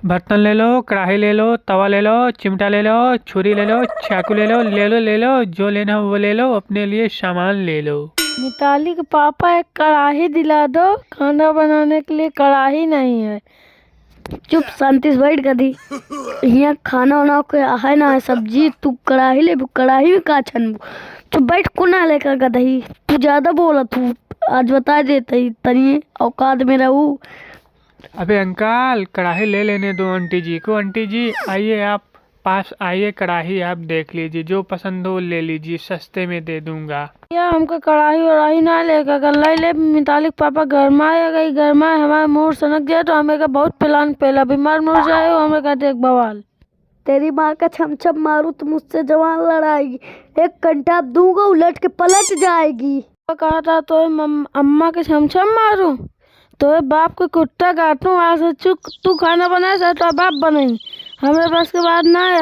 बर्तन ले लो, कढ़ाई ले लो, तवा ले लो, चिमटा ले लो, छुरी ले लो, चाकू ले लो, ले लो जो लेना हो वो ले लो, अपने लिए सामान ले लो। मिताली के पापा एक कढ़ाई दिला दो, खाना बनाने के लिए कढ़ाई नहीं है। चुप शांति से बैठ गधी। यहाँ खाना वाना के है ना है सब्जी, तू कढ़ाई ले कढ़ाई में का छनबू। चुप बैठ कुना लेकर गधी, तू ज्यादा बोला तू। आज बता देते तनी औकात में रहू। अबे अंकल कढ़ाई ले लेने दो आंटी जी को। आंटी जी आइए, आप पास आइए, कढ़ाई आप देख लीजिए, जो पसंद हो ले लीजिए, सस्ते में दे दूंगा। या हमको कढ़ाई वढ़ाई ना लेकर गल्ला ले। मिताली के पापा गरमाए गई, गरमाए हमारे मुंह सनक जाए तो हमें का बहुत प्लान पहला बीमार मुड़ जाए हो, हमें का देख बवाल। तेरी माँ का छम मारू तो मुझसे जवान लड़ाएगी। एक घंटा दूंगा उलट के पलट जाएगी। कहा था तो अम्मा के छम मारू, तो बाप को कुत्ता काटूं। आज से चुप, तू खाना बनाए तो बाप बनाई, हमें बस के बाद ना है।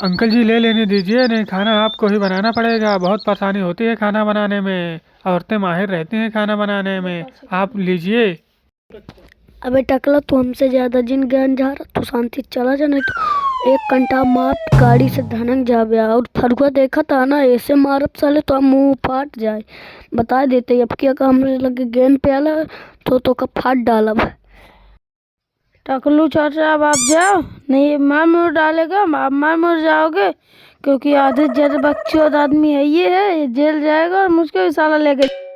अंकल जी ले लेने दीजिए, नहीं खाना आपको ही बनाना पड़ेगा। बहुत परेशानी होती है खाना बनाने में, औरतें माहिर रहती हैं खाना बनाने में। आप लीजिए। अबे टकला तू हमसे ज्यादा जिन ज्ञान जा रहा, तू शांति से चला जा, नहीं तो एक घंटा माप गाड़ी से धनक जाबे। और फरुआ देखा था ना, ऐसे मारब साले तो मुंह फाट जाए। बता देते अब क्या का हमरे लगे गेंद पे आला तो का फाट डालब। टकलू चाचा अब आप जाओ, नहीं मार मुड़ डालेगा, आप मार मुड़ जाओगे। क्योंकि आधे जड़ बच्चों आदमी है, ये जेल जाएगा और मुझको भी साला लेके